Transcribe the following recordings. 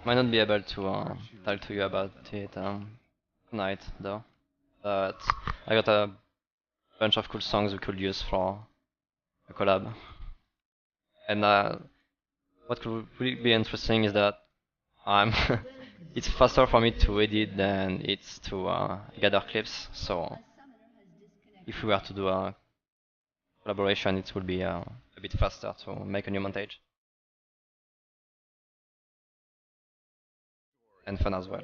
Might not be able to talk to you about it tonight though. But I got a bunch of cool songs we could use for a collab. And what could really be interesting is that I'm it's faster for me to edit than it's to gather clips. So if we were to do a collaboration, it would be a bit faster to make a new montage and fun as well.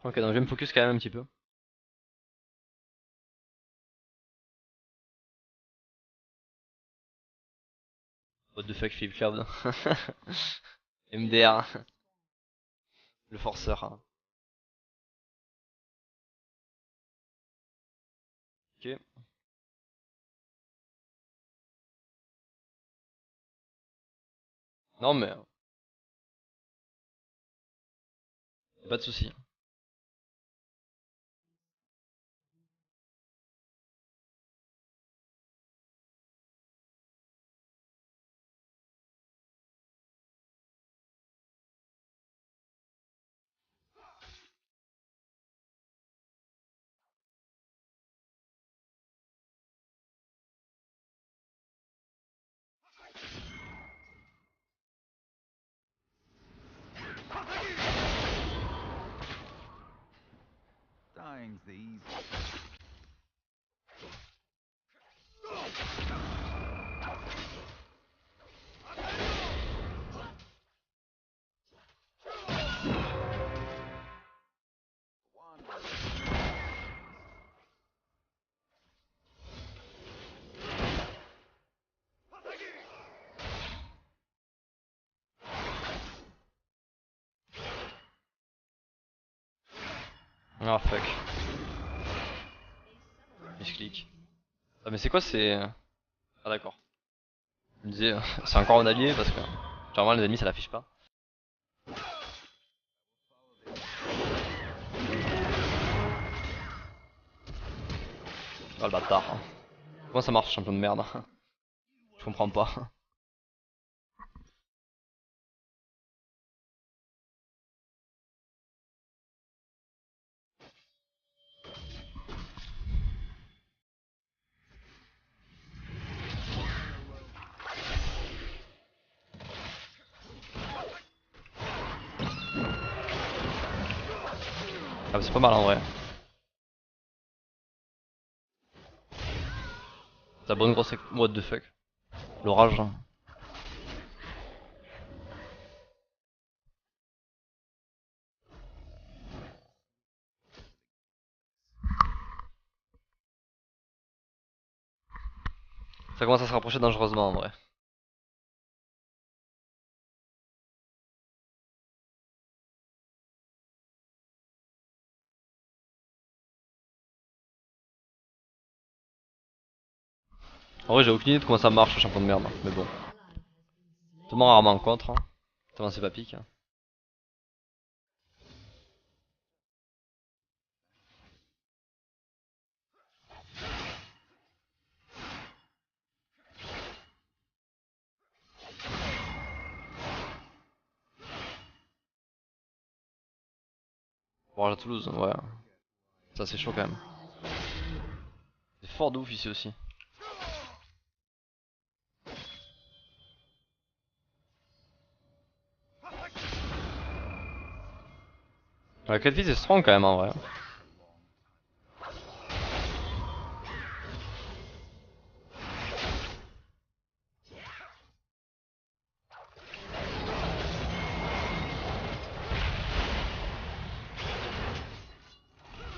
Ok, donc je vais me focus quand même un petit peu. What the fuck, Philippe Cloud. MDR, le forceur. Ok. Non mais, pas de soucis. Dying's the easy. Ah fuck. Misclick. Ah mais c'est quoi c'est... Ah d'accord. Je me disais, c'est encore un allié parce que... Généralement les ennemis ça l'affiche pas. Ah le bâtard. Comment ça marche champion de merde? Je comprends pas. Ah mais c'est pas mal en vrai. Ta bonne grosse... What the fuck. L'orage. Ça commence à se rapprocher dangereusement en vrai. En vrai j'ai aucune idée de comment ça marche le champion de merde. Mais bon. Tellement rarement en contre. Hein. Tellement c'est pas pique. Hein. Orage à Toulouse, ouais. Ça c'est chaud quand même. C'est fort de ouf ici aussi. La 4 c'est strong quand même en vrai.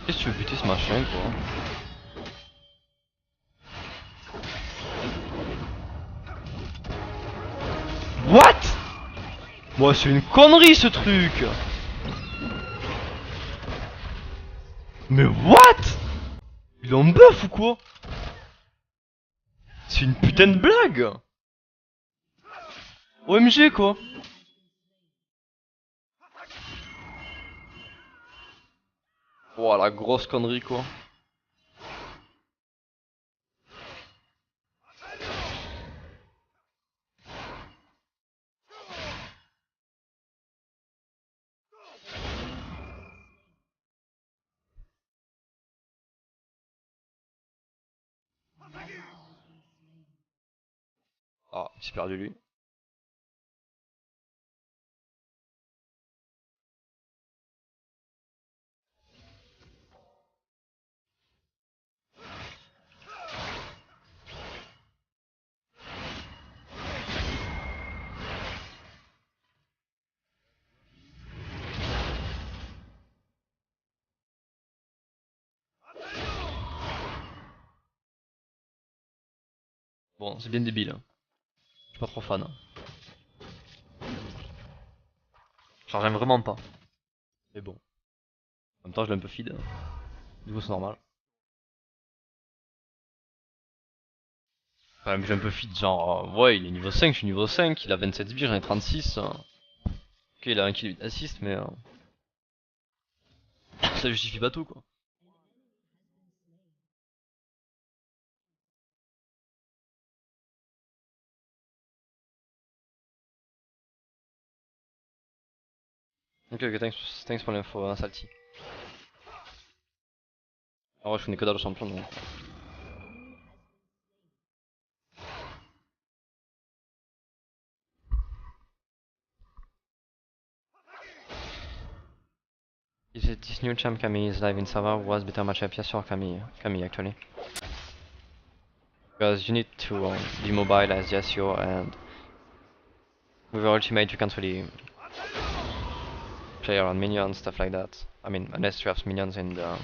Qu'est-ce que tu veux buter ce machin quoi? What? Moi c'est une connerie ce truc. Mais what? Il en buff ou quoi? C'est une putain de blague. OMG quoi. Oh la grosse connerie quoi. Ah, il s'est perdu lui. Bon, c'est bien débile. Hein. Je suis pas trop fan. Hein. Genre j'aime vraiment pas. Mais bon. En même temps je l'ai un peu feed. Hein. Du coup c'est normal. Enfin j'ai un peu feed genre ouais il est niveau 5, je suis niveau 5, il a 27 vies, j'en ai 36. Hein. Ok il a un kill assist mais ça justifie pas tout quoi. Ok ok thanks pour l'info hein, Salty. Ah ouais je connais que dalle au champion donc. Is it this new champ Camille is live in server was better matchup? Yes or Camille actually. Because you need to be mobile as Yasuo and with your ultimate you can't really play around minions, stuff like that. I mean unless you have minions in the...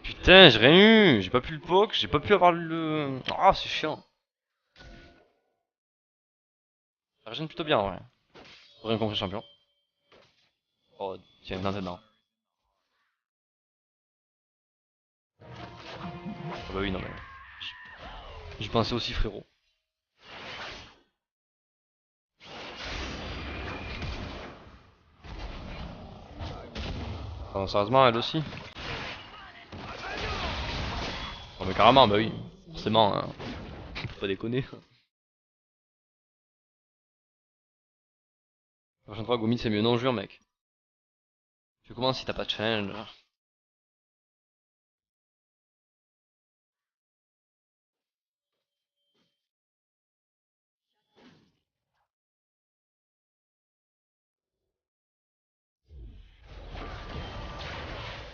Putain j'ai rien eu, j'ai pas pu le poke, j'ai pas pu avoir le... Ah c'est chiant. Ça régène plutôt bien ouais. Rien compris champion. Oh tiens non. Ah bah oui non mais... J'y pensais aussi frérot. Enfin, sérieusement elle aussi. Oh mais carrément bah oui. Forcément hein. Faut pas déconner. La prochaine fois Gomi c'est mieux, non jure mec. Tu commences si t'as pas de challenge.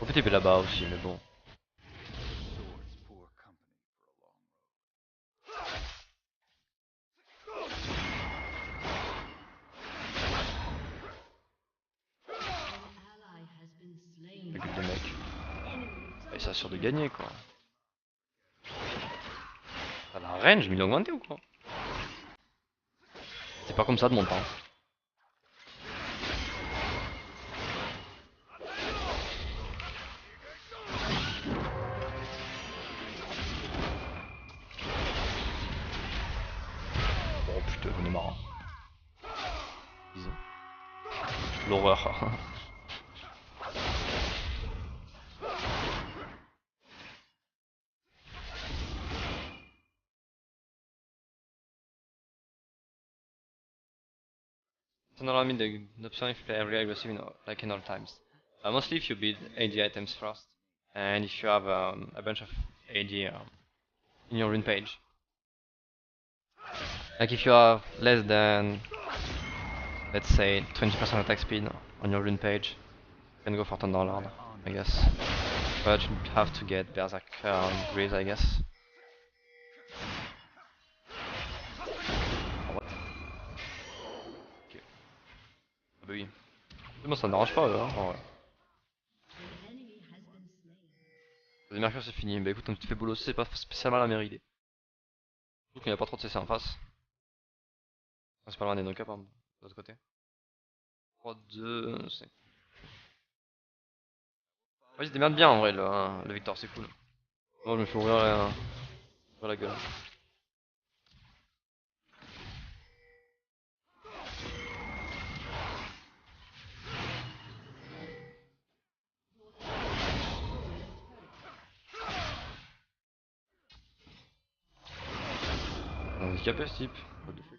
On peut TP là-bas aussi mais bon. La gueule des mecs. Et ça assure de gagner quoi. T'as la range, mais il a augmenté ou quoi? C'est pas comme ça de mon temps. Oh putain, j'en ai marre. L'horreur. Turn around me the option if you play every aggressive like in all times. Mostly if you build AD items first. And if you have a bunch of AD in your rune page. Like if you have less than, let's say, 20% attack speed on your rune page, you can go for Thunderlord, I guess. But you have to get Berserk Grease, I guess. Oh, what? Ok. Ah bah oui. Mais moi ça me dérange pas, hein, en vrai. Les Mercure c'est fini. Bah écoute, comme tu te fais boulot, c'est pas spécialement la meilleure idée. Surtout qu'il n'y a pas trop de CC en face. C'est pas loin des no cap, hein, de l'autre côté. 3, 2, c'est... Ouais, il se démerde bien en vrai le Victor, c'est cool. Moi je me fais ouvrir la gueule. On est handicapé ce type. What the fuck.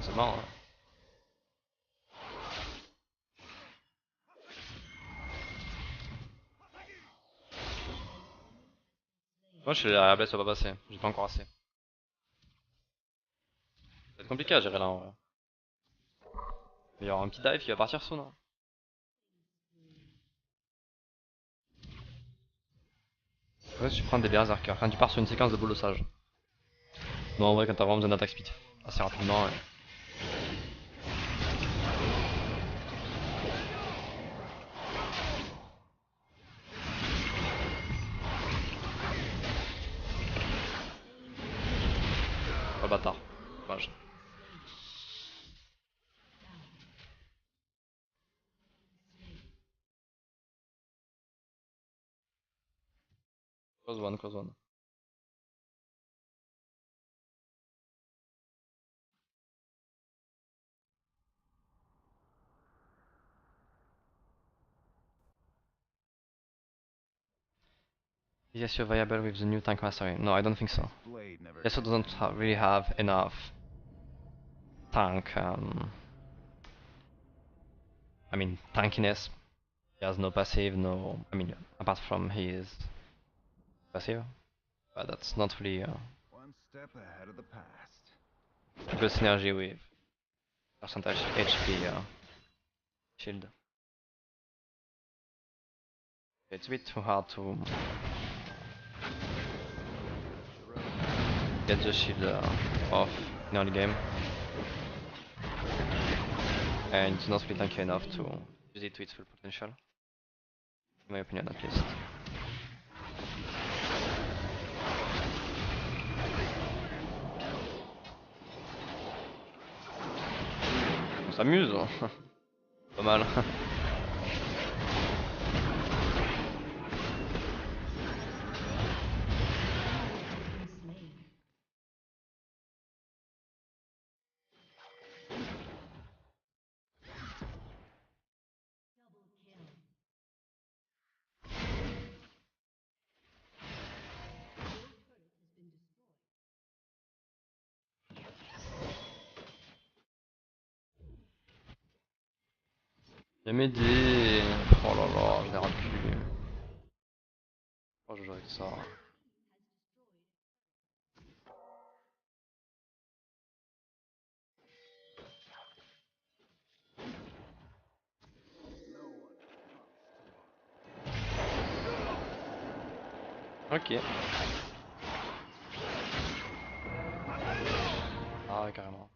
C'est marrant hein. Moi je suis la blesse va pas passer, j'ai pas encore assez. Ça va être compliqué à gérer là en vrai. Il y aura un petit dive qui va partir soon. Hein. Ouais, si tu prends des berserkers, quand tu pars sur une séquence de bolossage. Non en vrai quand t'as vraiment besoin d'attaque speed. Assez rapidement ouais. Oh bâtard. Dommage. Close one, close one. Yes, you're viable with the new tank mastery. No, I don't think so. Yasuo doesn't really have enough tank. I mean, tankiness. He has no passive, no. I mean, apart from his passive, but that's not really One step ahead of the past. good synergy with percentage HP shield. It's a bit too hard to get the shield off in early game, and it's not really tanky enough to use it to its full potential, in my opinion at least. On s'amuse, hein. Pas mal. Y'a Médée. Oh là là, je l'ai raté. Oh, je joue avec ça. Ok. Ah ouais, carrément.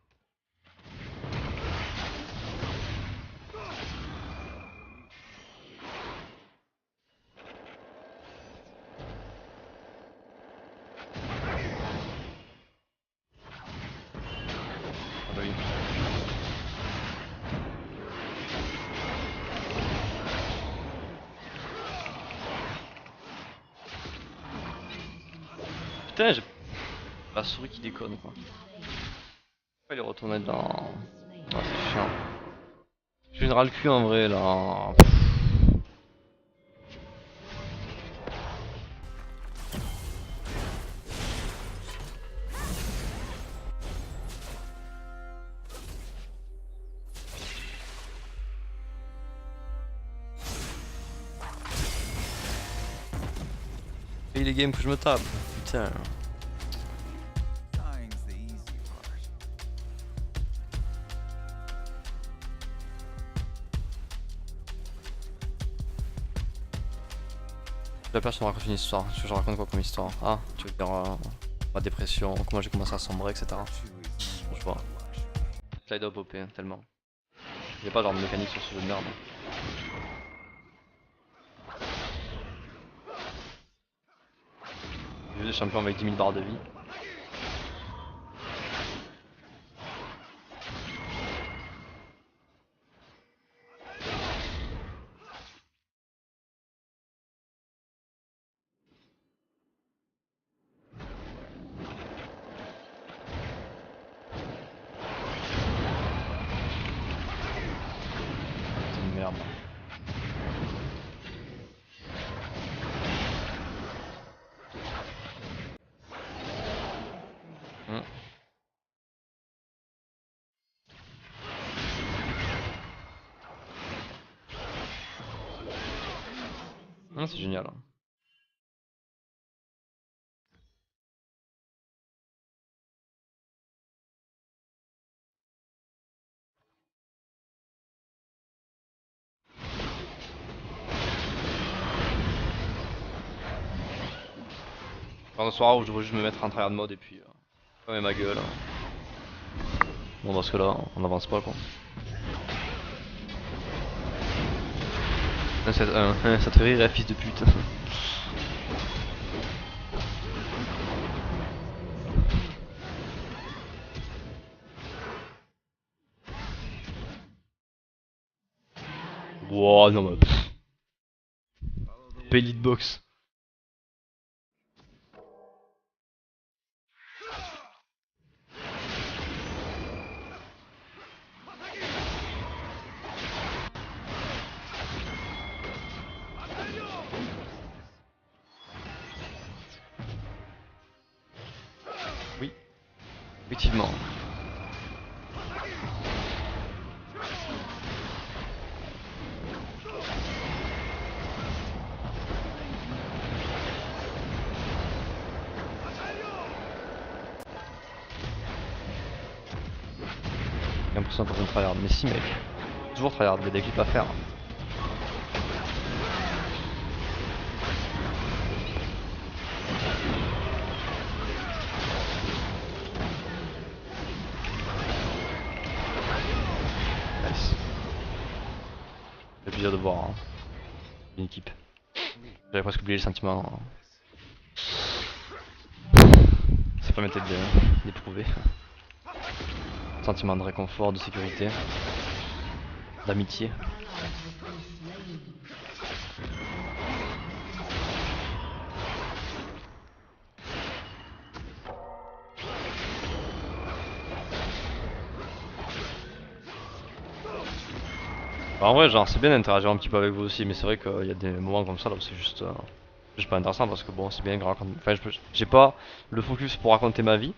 Ah bah oui. Putain, j'ai la souris qui déconne quoi. Pourquoi il est retourné dans... Ah, c'est chiant. Je suis une râle cul en vrai là. Et les games que je me tape. Putain. Dying's the easy part. La place me raconte une histoire. Je raconte quoi comme histoire? Ah, tu veux dire ma dépression, comment j'ai commencé à sombrer, etc. Chewy's Je vois. Slide up OP, tellement. Y'a pas genre de mécanique sur ce jeu de merde. J'ai vu des champions avec 10 000 barres de vie. C'est une merde. C'est génial. Enfin, un soir où je devrais juste me mettre un tryhard mode et puis fermer ma gueule. Bon, dans ce cas là, on avance pas quoi. Ça te fait rire, fils de pute. Wow, non mais pff. Elite box. Oui, effectivement. J'ai l'impression d'être en tryhard, mais si mec. Toujours tryhard, il y a des clips à faire. Nice. C'est plaisir de voir une équipe. J'avais presque oublié le sentiment. Ça permettait d'éprouver. Sentiment de réconfort, de sécurité, d'amitié. Bah en vrai, genre, c'est bien d'interagir un petit peu avec vous aussi, mais c'est vrai qu'il y a des moments comme ça là où c'est juste pas intéressant parce que bon, c'est bien que raconter. Enfin, j'ai pas le focus pour raconter ma vie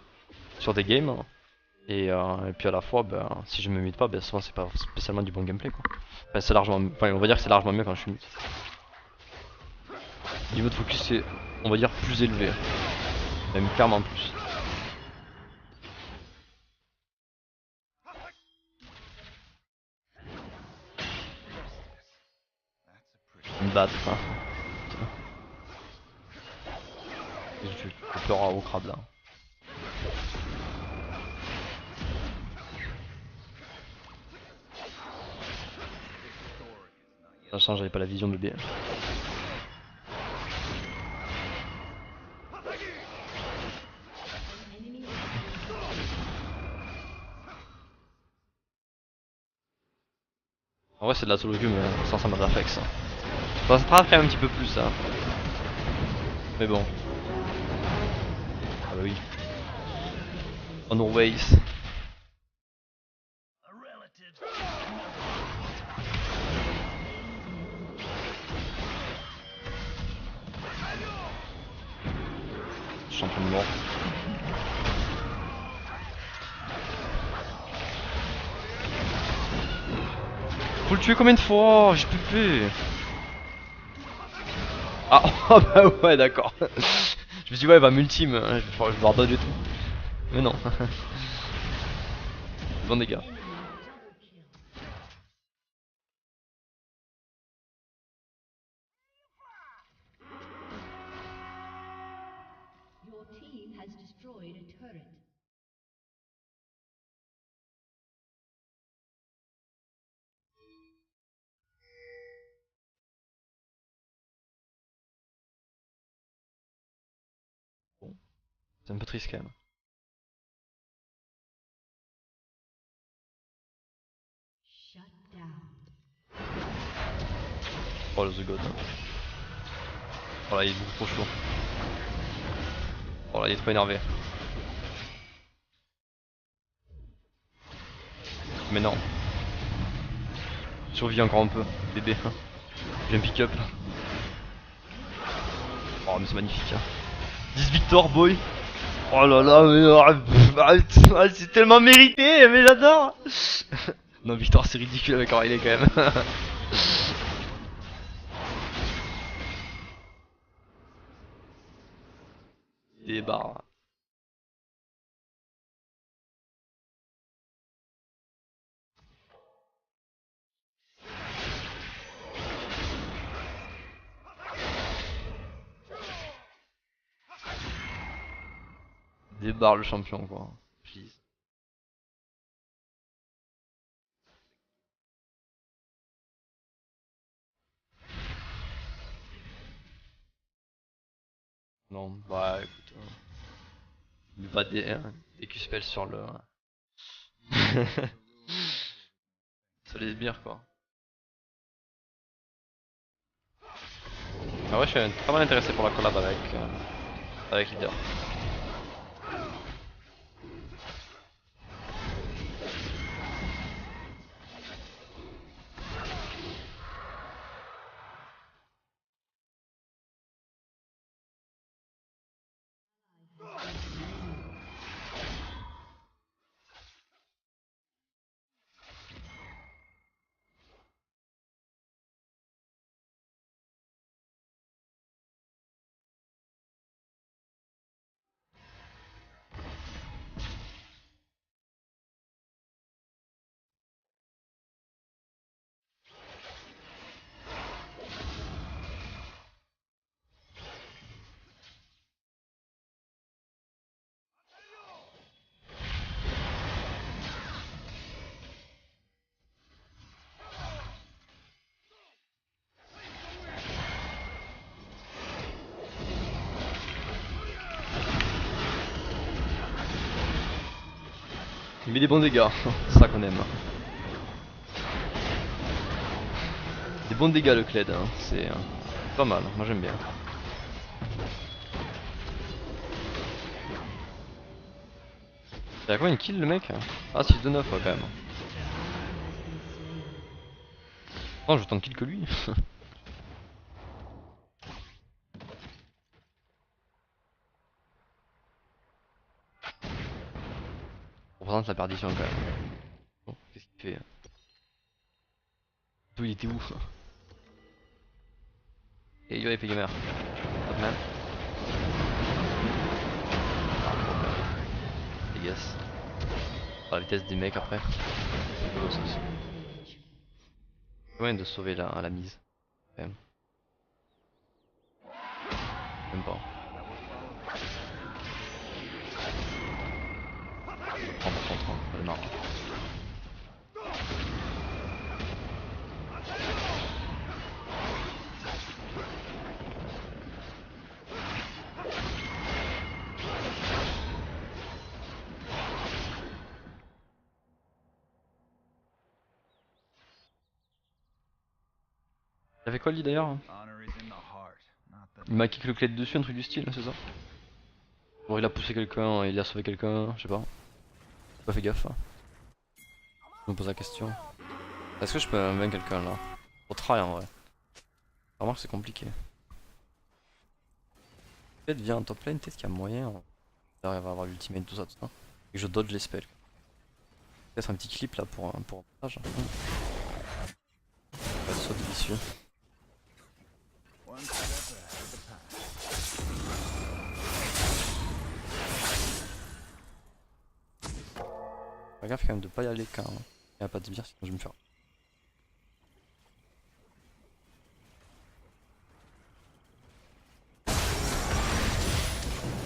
sur des games, et puis à la fois, ben, si je me mute pas, ben souvent c'est pas spécialement du bon gameplay quoi. Enfin, c'est largement, enfin, on va dire que c'est largement mieux quand je suis mute. Le niveau de focus c'est, on va dire, plus élevé, même clairement plus. Me battre, hein. Je fais peur au crabe là. Sachant j'avais pas la vision de bébé. En vrai c'est de la solo queue mais sans ça m'a réflexe. Ça se travaille quand même un petit peu plus ça. Mais bon. Ah bah oui. On our ways. Champion de mort. Faut le tuer combien de fois? Je peux plus. Ah oh bah ouais d'accord. Je me suis dit ouais il va m'ultime, je vais devoir dodge et tout. Mais non. Bon dégâts. Your team has destroyed a turret. C'est un peu triste quand même. Shut down. Oh le The God. Oh là il est beaucoup trop chaud. Oh là il est trop énervé. Mais non. Survie encore un peu, bébé. J'ai un pick-up là. Oh mais c'est magnifique. 10 victoires boy. Oh là là mais c'est tellement mérité mais j'adore. Non victoire c'est ridicule avec Riley quand même. Des barres. Des barres le champion quoi. Please. Non bah écoute. Mais pas des Q-spells sur le. Sur les sbires quoi. Ah ouais je suis pas mal intéressé pour la collab avec Leader. Il met des bons dégâts, c'est ça qu'on aime. Des bons dégâts le Kled, hein. C'est pas mal, moi j'aime bien. Il a combien de kills le mec? Ah 6 de 9 ouais, quand même. Oh j'ai autant de kills que lui. On représente la perdition quand même. Bon, qu'est-ce qu'il fait? Tout il était où? Et yo épée gamer. Top man. Dégueulasse. Par la vitesse des mecs après. C'est beau ça aussi. Moyen de sauver la mise. Quand même. Même pas. Prends par contre, hein. Elle est marre. Il avait quoi lui d'ailleurs? Honor is in the heart, not the Il m'a kick le Kled dessus, un truc du style, c'est ça? Ou il a poussé quelqu'un, il a sauvé quelqu'un, je sais pas. J'ai pas fait gaffe. Hein. Je me pose la question. Est-ce que je peux vaincre quelqu'un là? Au try en vrai. Remarque c'est compliqué. Peut-être via un top lane, peut-être qu'il y a moyen d'arriver à avoir l'ultimate tout ça, tout ça. Et que je dodge les spells. Peut-être un petit clip là pour un passage. Ça soit délicieux. one step ahead of the past. Fais gaffe quand même de pas y aller quand il n'y a pas de sbire sinon je vais me faire.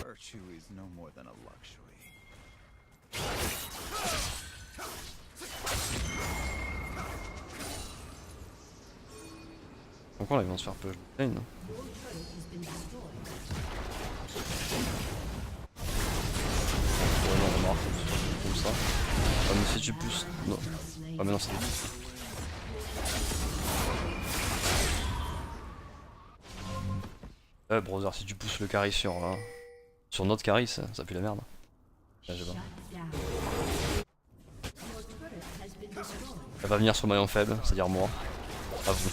Virtue is no more than a luxury. Donc là ils vont se faire push lane. Your turret has been destroyed. Ouais, non, remarque, c'est comme ça. Ah, mais si tu pousses. Non. Ah, mais non, c'est des. Ouais, brother, si tu pousses le carry sur notre carry, ça pue la merde. Là, j'ai pas. Elle va venir sur le maillon faible, c'est-à-dire moi. À vous.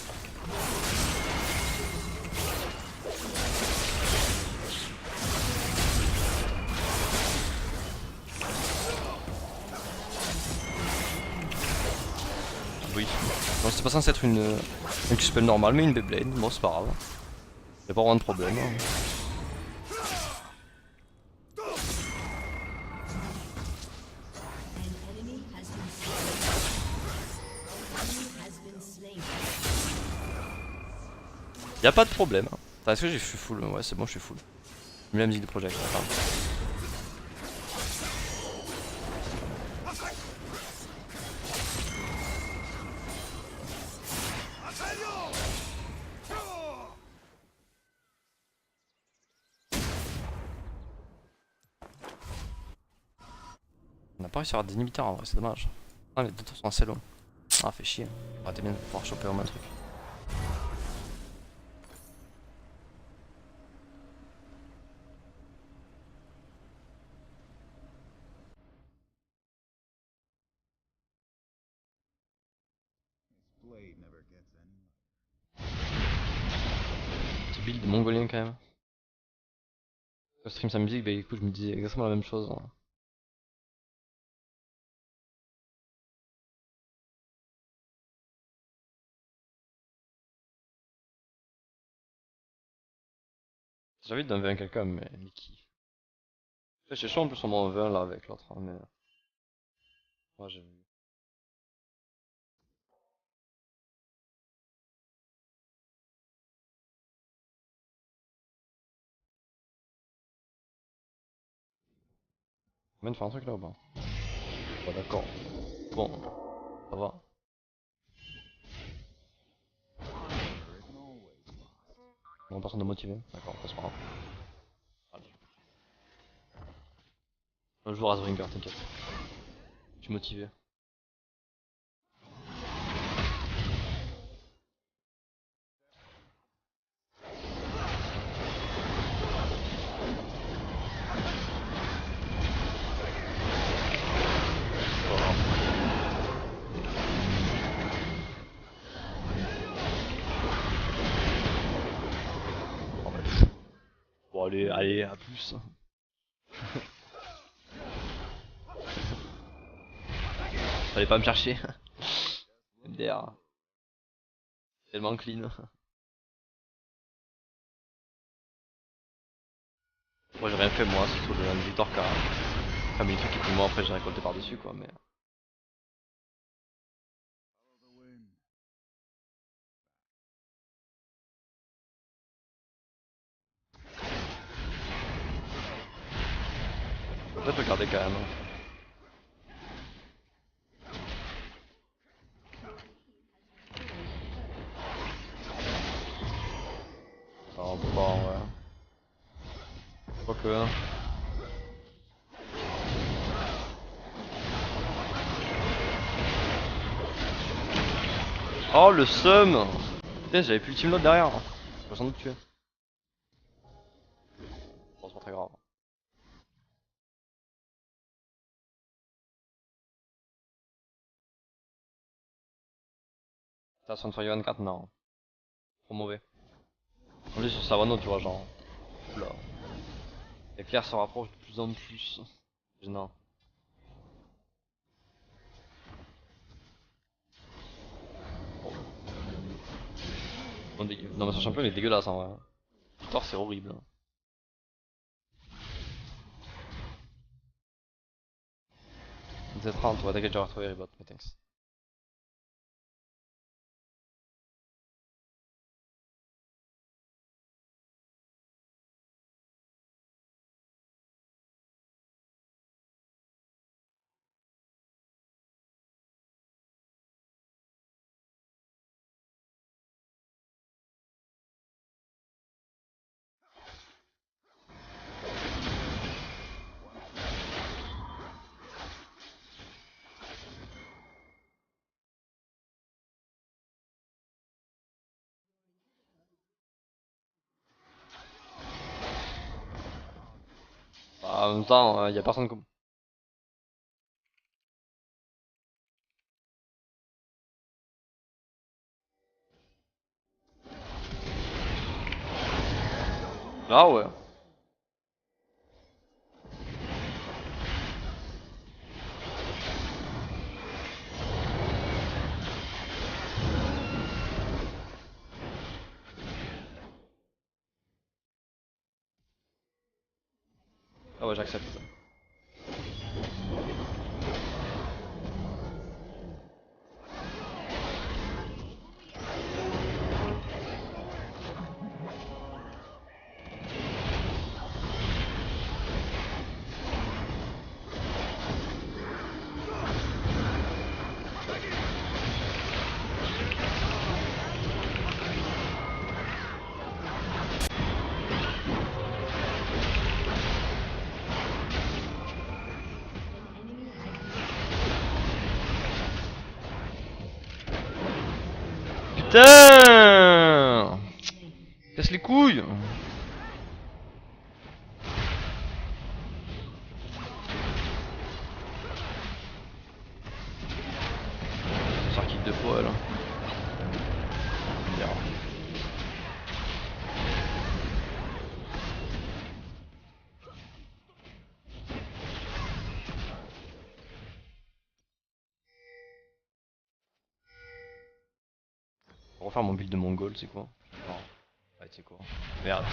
Oui. Non, c'était pas censé être une spell normale, mais une Beyblade. Bon, c'est pas grave. Y'a pas vraiment de problème. Hein. Y'a pas de problème. Hein. Attends, est-ce que j'ai fait full? Ouais, c'est bon, je suis full. J'ai mis la musique de Project. Attends. On a pas réussi à avoir des inhibiteurs en vrai, c'est dommage. Ah, les deux tours sont assez longs. Ah, fait chier. Ah, t'es bien de pouvoir choper au moins un truc. Blade never gets any. Ce build mongolien quand même. Je stream sa musique, bah écoute, je me disais exactement la même chose. Hein. J'ai envie d'un 20 quelqu'un, mais qui? J'ai chaud en plus on en 20 là avec l'autre, hein, mais. Ouais, j'ai vu. On vient de faire un truc là ou pas? Ouais, d'accord. Bon, ça va. Honor isn't always lost. Bon, personne de motivé. D'accord, c'est pas grave. Allez. Un jour à Zwinger, t'inquiète. Je suis motivé. Voilà. Bon, bah, bon, allez, allez, à plus. Fallait pas me chercher. MDR. Tellement clean. Moi j'ai rien fait moi, c'est surtout le Victor K. Enfin mais les trucs qui étaient moi après j'ai récolté par dessus quoi mais. Follow the wind. Faut peut-être regarder quand même. Alors on peut pas ouais. Quoique. Oh le seum. Putain j'avais plus le team load derrière. Je vais sans doute tuer. Bon c'est pas très grave. T'as son Fire 24 non. Trop mauvais. En plus sur Savano tu vois genre. Oula. Et Claire se rapproche de plus en plus. Gênant. Non mais son champion il est dégueulasse en vrai. Victor c'est horrible. Z30 ouais t'inquiète j'ai retrouvé les bots mais thanks. Bah, en même temps, y a personne comme. Ah ouais. Ah ouais, j'accepte. Putain! Casse les couilles! Ça kick deux fois là. Bien. Pour refaire mon build de mongol, c'est quoi? Non. Ouais, c'est quoi? Merde.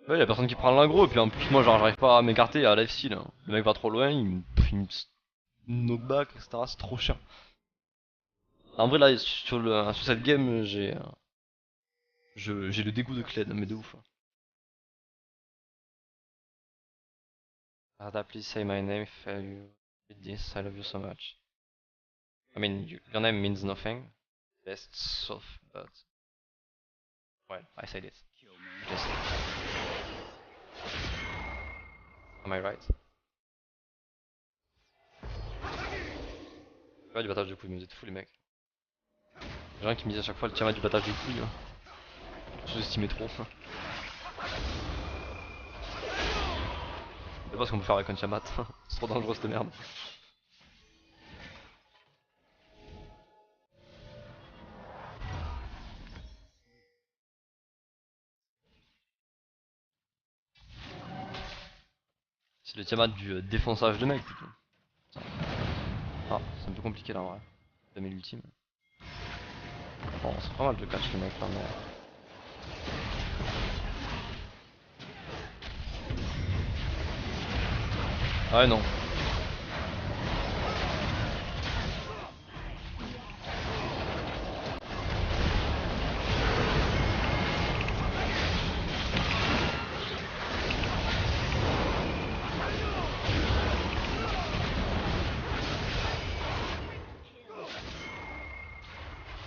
Ouais, y'a personne qui prend l'agro, et puis en plus, moi, genre, j'arrive pas à m'écarter à lifesteal. Hein. Le mec va trop loin, il me knockback, etc. C'est trop chiant. En vrai, là, sur cette game, j'ai le dégoût de Kled, mais de ouf. Arda, please say my name if you read this. I love you so much. I mean, your name means nothing. Best stuff, but well, I said it. Just, am I right? Ouais, du battage de couilles, mais vous êtes fous les mecs. Les gens qui me disent à chaque fois le tiamat du battage de couilles. Hein. Sous-estimez trop. Je sais pas ce qu'on peut faire avec un tiamat. C'est trop dangereux cette merde. C'est le tiamat du défonçage de mec plutôt. Ah, c'est un peu compliqué là en vrai. T'as mis l'ultime. Bon, c'est pas mal de catch le mec là, mais. Ah ouais, non.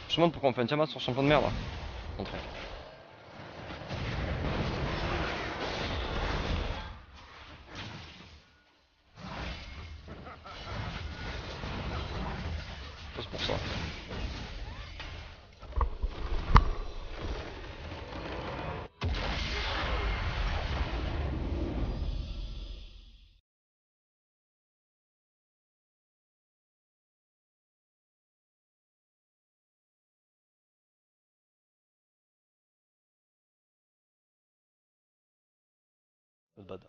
Je me demande pourquoi on fait un tiamat sur champion de merde. Contre. C'est pour ça. Le bad.